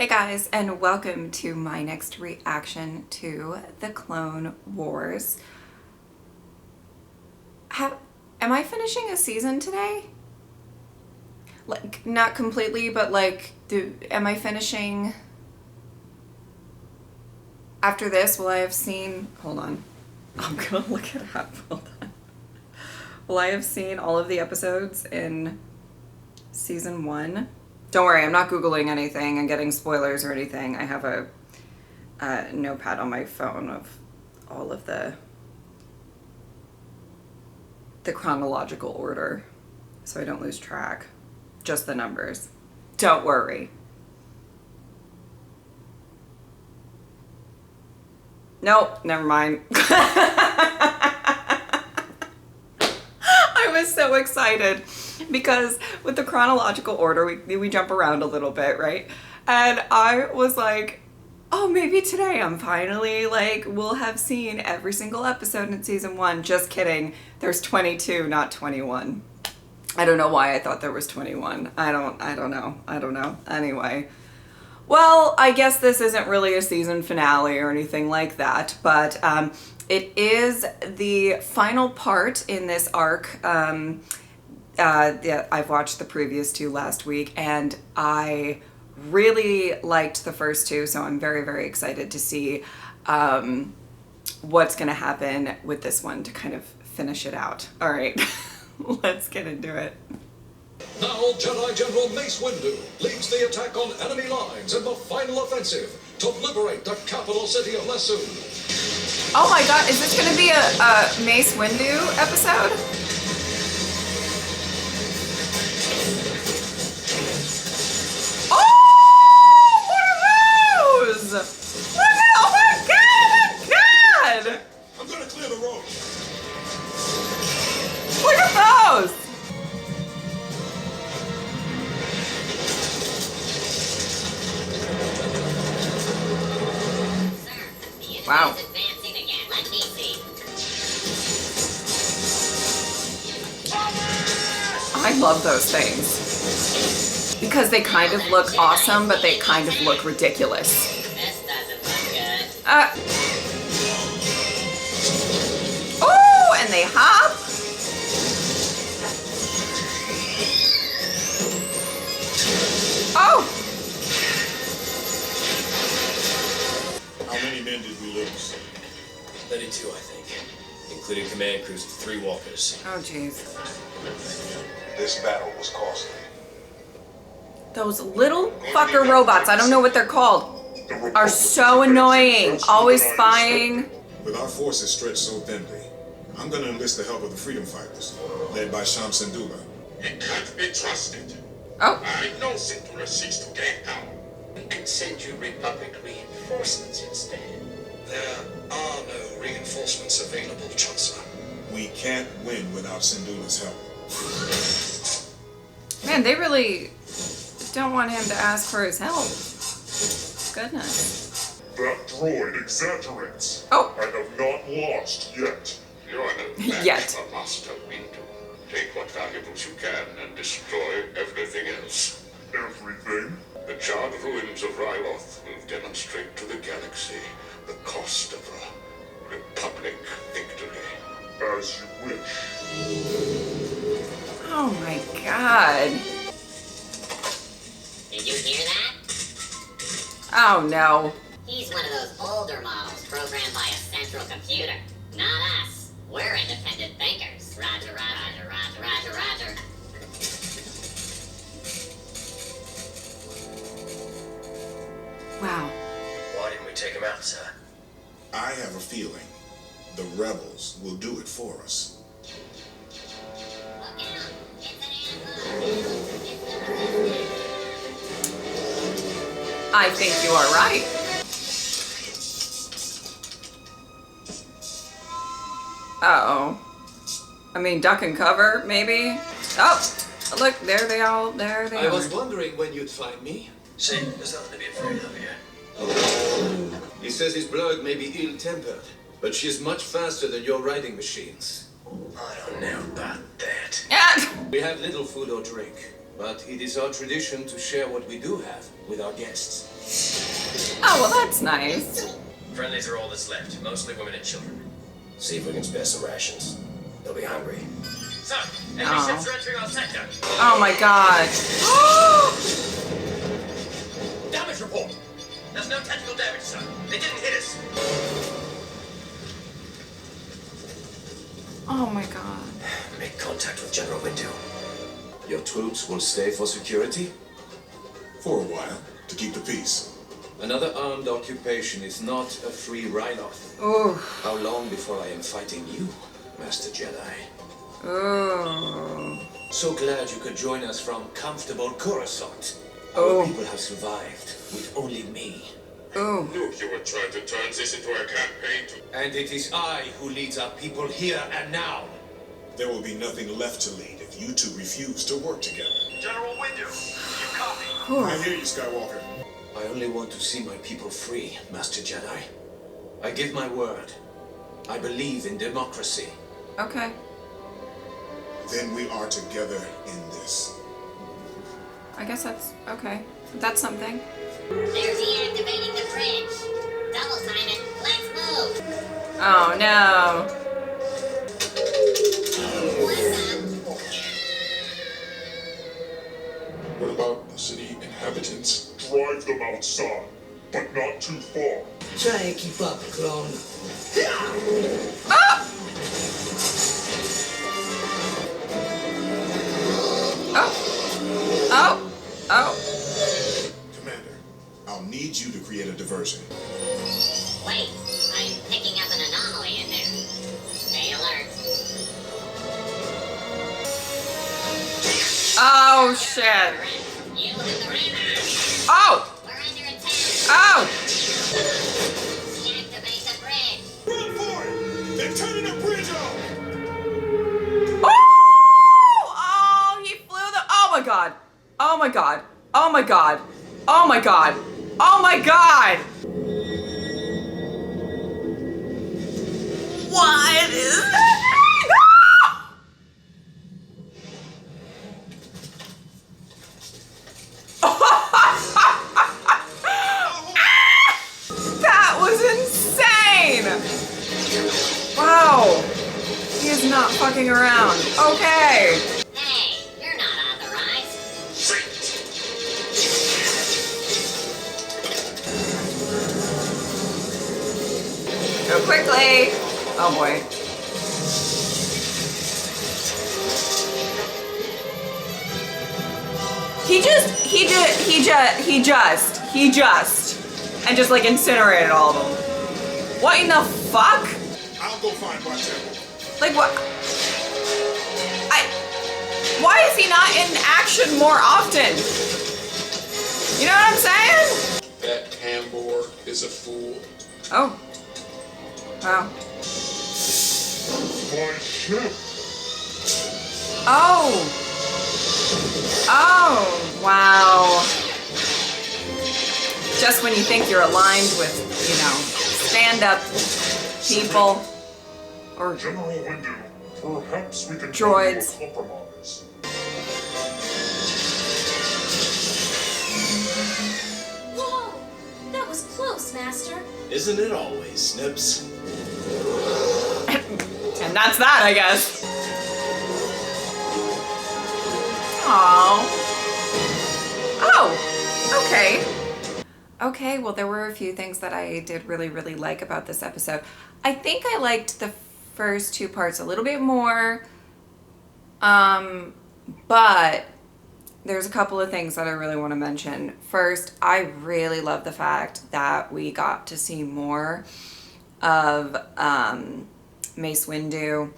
Hey guys, and welcome to my next reaction to the Clone Wars. Am I finishing a season today? Like, not completely, but like, am I finishing? After this, will I have seen, hold on, I'm gonna look it up, hold on. Will I have seen all of the episodes in season 1? Don't worry, I'm not Googling anything and getting spoilers or anything. I have a notepad on my phone of all of the chronological order so I don't lose track. Just the numbers. Don't worry. Nope, never mind. I was so excited because with the chronological order, we jump around a little bit, right? And I was like, oh, maybe today I'm finally like, we'll have seen every single episode in season 1. Just kidding. There's 22, not 21. I don't know why I thought there was 21. I don't know. Anyway. Well, I guess this isn't really a season finale or anything like that, but it is the final part in this arc. I've watched the previous 2 last week, and I really liked the first 2, so I'm very, very excited to see what's going to happen with this one to kind of finish it out. All right, let's get into it. Now Jedi General Mace Windu leads the attack on enemy lines in the final offensive to liberate the capital city of Lesu. Oh my god, is this going to be a Mace Windu episode? Oh, what are those? Oh my god! I'm gonna clear the road. Look at those! Wow. I love those things. Because they kind of look awesome, but they kind of look ridiculous. This doesn't look good. Oh, and they hop. Oh! How many men did we lose? 32, I think, including command crews of 3 walkers. Oh, jeez. This battle was costly. Those little fucker robots, I don't know what they're called, are so annoying. Always spying. With our forces stretched so thinly, I'm going to enlist the help of the freedom fighters, led by Sham Syndulla. It can't be trusted. Oh. I know Syndulla seeks to gain power. We can send you Republic reinforcements instead. There are no reinforcements available, Chancellor. We can't win without Syndulla's help. Man, they really don't want him to ask for his help. Goodness. That droid exaggerates. Oh. I have not lost yet. You're the match Yet. for Master Windu. Take what valuables you can and destroy everything else. Everything? The charred ruins of Ryloth will demonstrate to the galaxy the cost of a Republic victory. As you wish. Oh my god. Did you hear that? Oh no. He's one of those older models programmed by a central computer. Not us. We're independent thinkers. Roger, roger, roger, roger, roger. Wow. Why didn't we take him out, sir? I have a feeling the rebels will do it for us. Look out! It's an ambush! I think you are right. Uh-oh. I mean, duck and cover, maybe? Oh, look, there they are. I was wondering when you'd find me. See, there's nothing to be afraid of here. He says his blood may be ill-tempered, but she's much faster than your riding machines. I don't know about that. Yeah. We have little food or drink. But it is our tradition to share what we do have with our guests. Oh, well, that's nice. Friendlies are all that's left, mostly women and children. See if we can spare some rations. They'll be hungry. Son, enemy Oh. ships are entering our sector. Oh my god. Damage report. There's no technical damage, son. They didn't hit us. Oh my god. Make contact with General Windu. Your troops will stay for security? For a while, to keep the peace. Another armed occupation is not a free Ryloth. Ooh. How long before I am fighting you, Master Jedi? Ooh. So glad you could join us from comfortable Coruscant. Oh. Our people have survived with only me. Ooh. Knew you were trying to turn this into a campaign to... And it is I who leads our people here and now. There will be nothing left to lead if you two refuse to work together. General Windu, you copy? I hear you, Skywalker. I only want to see my people free, Master Jedi. I give my word. I believe in democracy. Okay. Then we are together in this. I guess that's okay. That's something. They're deactivating the bridge. Double time it. Let's move. Oh no. What about the city inhabitants? Drive them outside, but not too far. Try and keep up, clone. Ah! Oh. Oh. Oh. Commander, I'll need you to create a diversion. Wait, I'm picking up an anomaly in there. Stay alert. Oh shit. You and the Raiders. Oh. We're under attack. Oh. Deactivate the bridge. Run for it! They're turning the bridge off! Oh! Oh, he flew the. Oh my god. Oh my god. Oh my god. Oh my god. Oh my god. What is that? That was insane! Wow. He is not fucking around. Okay. Hey, you're not authorized. Go quickly. Oh boy. He just, and just like incinerated all of them. What in the fuck? I'll go find my temple. Like what? Why is he not in action more often? You know what I'm saying? That Tambor is a fool. Oh. Wow. My ship. Oh. Oh, wow. Just when you think you're aligned with, you know, stand-up people or General Windu, perhaps we can Droids. find a compromise. Whoa! That was close, Master. Isn't it always, Snips? and that's that, I guess. Aww. Oh, okay. Okay, well, there were a few things that I did really, really like about this episode. I think I liked the first two parts a little bit more, but there's a couple of things that I really want to mention. First, I really love the fact that we got to see more of Mace Windu,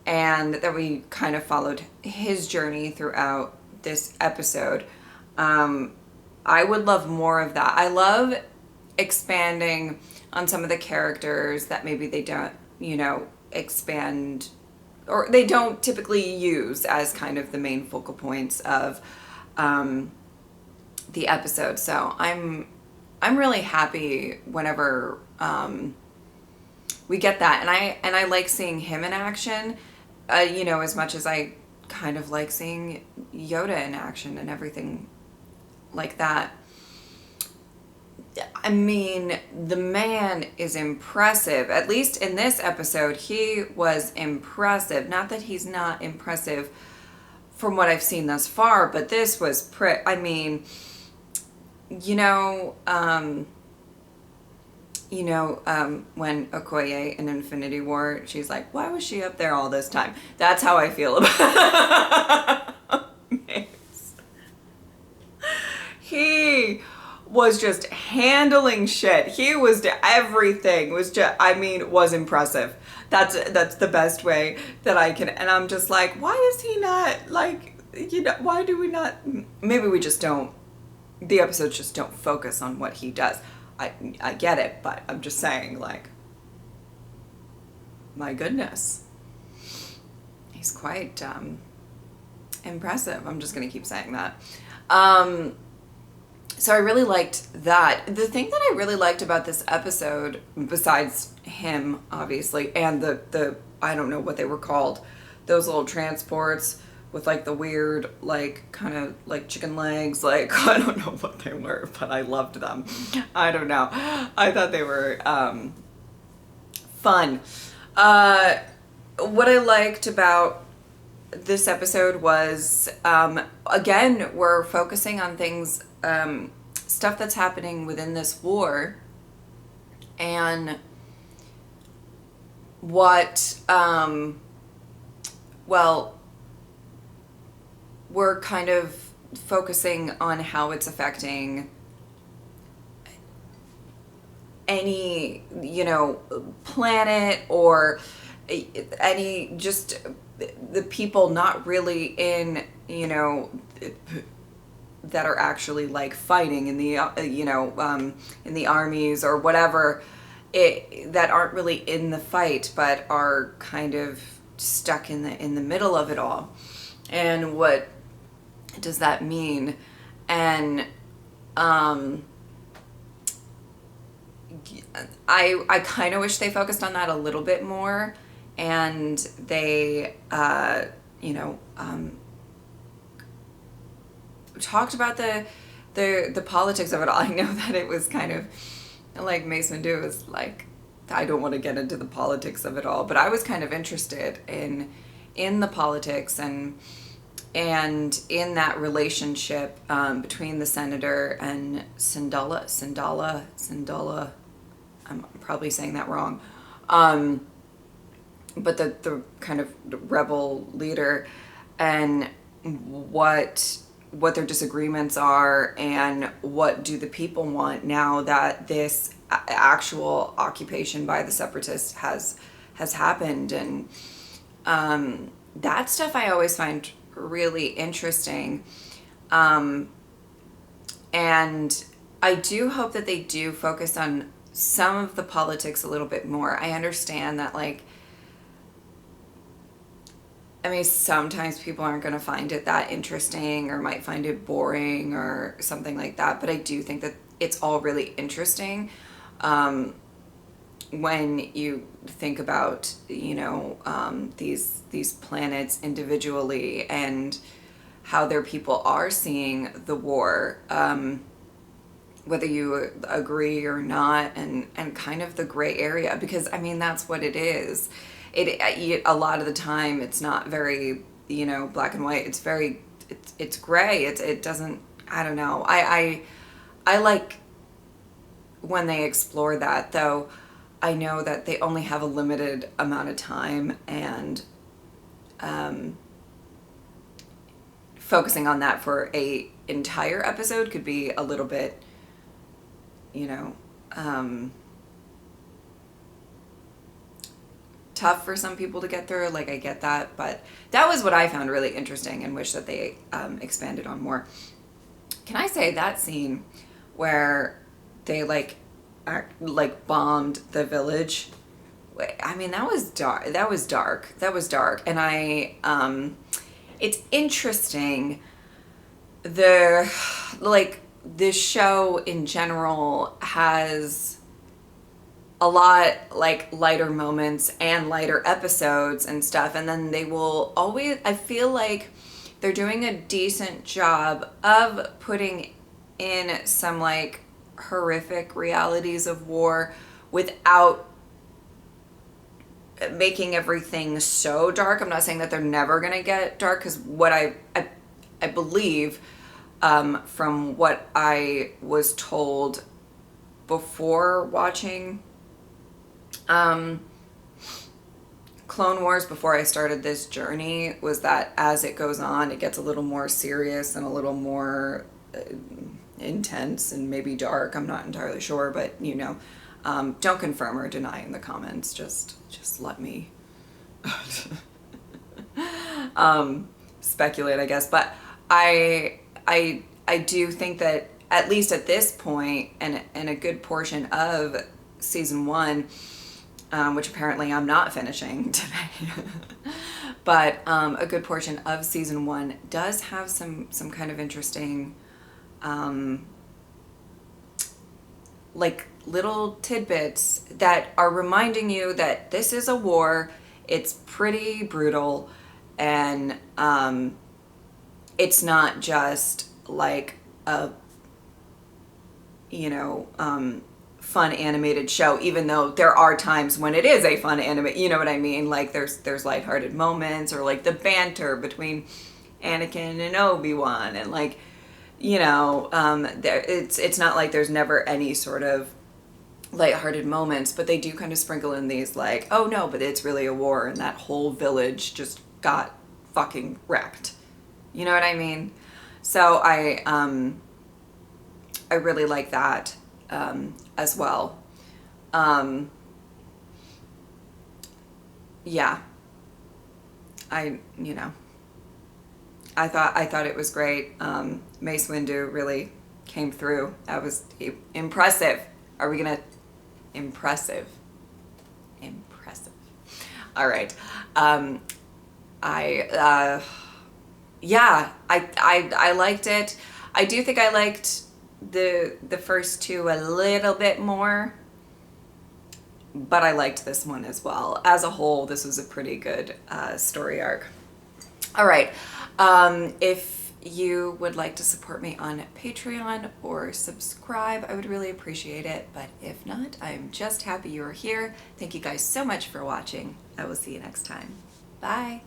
and that we kind of followed his journey throughout this episode. I would love more of that. I love expanding on some of the characters that maybe they don't, you know, expand, or they don't typically use as kind of the main focal points of the episode. So I'm really happy whenever we get that, and I like seeing him in action. You know, as much as I kind of like seeing Yoda in action and everything like that. I mean, the man is impressive. At least in this episode, he was impressive. Not that he's not impressive from what I've seen thus far, but this was I mean, when Okoye in Infinity War, she's like, why was she up there all this time? That's how I feel about Mace. He was just handling shit. He was everything was just, I mean, was impressive. That's the best way that I can, and I'm just like, why is he not like, why do we not, maybe we just don't, the episodes just don't focus on what he does. I get it, but I'm just saying, like, my goodness. He's quite impressive. I'm just going to keep saying that. So I really liked that. The thing that I really liked about this episode, besides him, obviously, and the I don't know what they were called, those little transports with like the weird, like kind of like chicken legs, like I don't know what they were, but I loved them. I don't know. I thought they were fun. What I liked about this episode was, again, we're focusing on things, stuff that's happening within this war, and what, well, we're kind of focusing on how it's affecting any, planet or any, just the people not really in, that are actually like fighting in the, in the armies or whatever, that aren't really in the fight, but are kind of stuck in the middle of it all. And what does that mean? And I kind of wish they focused on that a little bit more, and they talked about the politics of it all. I know that it was kind of like Mace Windu was like, I don't want to get into the politics of it all, but I was kind of interested in the politics and in that relationship between the senator and Syndulla. I'm probably saying that wrong. But the kind of rebel leader, and what their disagreements are, and what do the people want now that this actual occupation by the separatists has happened. And that stuff I always find really interesting. And I do hope that they do focus on some of the politics a little bit more. I understand that, like, I mean, sometimes people aren't going to find it that interesting or might find it boring or something like that, but I do think that it's all really interesting when you think about, these planets individually and how their people are seeing the war, whether you agree or not, and kind of the gray area, because I mean, that's what it is. A lot of the time it's not very, black and white. It's it's gray. It doesn't, I don't know. I like when they explore that, though. I know that they only have a limited amount of time, and focusing on that for a entire episode could be a little bit, tough for some people to get through. Like, I get that, but that was what I found really interesting and wish that they expanded on more. Can I say that scene where they bombed the village? I mean, that was dark. And it's interesting. This show in general has a lot like lighter moments and lighter episodes and stuff, and then they will always, I feel like they're doing a decent job of putting in some like horrific realities of war without making everything so dark. I'm not saying that they're never gonna get dark, because what I believe, from what I was told before watching Clone Wars, before I started this journey, was that as it goes on, it gets a little more serious and a little more intense and maybe dark. I'm not entirely sure, but you know, don't confirm or deny in the comments. Just let me speculate, I guess. But I do think that at least at this point, and a good portion of season 1, which apparently I'm not finishing today, but a good portion of season 1 does have some kind of interesting like little tidbits that are reminding you that this is a war. It's pretty brutal, and it's not just like a, you know, fun animated show, even though there are times when it is a fun anime, you know what I mean? Like there's lighthearted moments, or like the banter between Anakin and Obi-Wan, and like, you know, it's not like there's never any sort of lighthearted moments, but they do kind of sprinkle in these like, oh no, but it's really a war and that whole village just got fucking wrecked. You know what I mean? So I really like that as well. Yeah, you know, I thought it was great. Mace Windu really came through. That was impressive. Are we gonna impressive? All right. Yeah, I liked it. I do think I liked the first 2 a little bit more, but I liked this one as well. As a whole, this was a pretty good story arc. All right. If you would like to support me on Patreon or subscribe, I would really appreciate it. But if not, I'm just happy you're here. Thank you guys so much for watching. I will see you next time. Bye.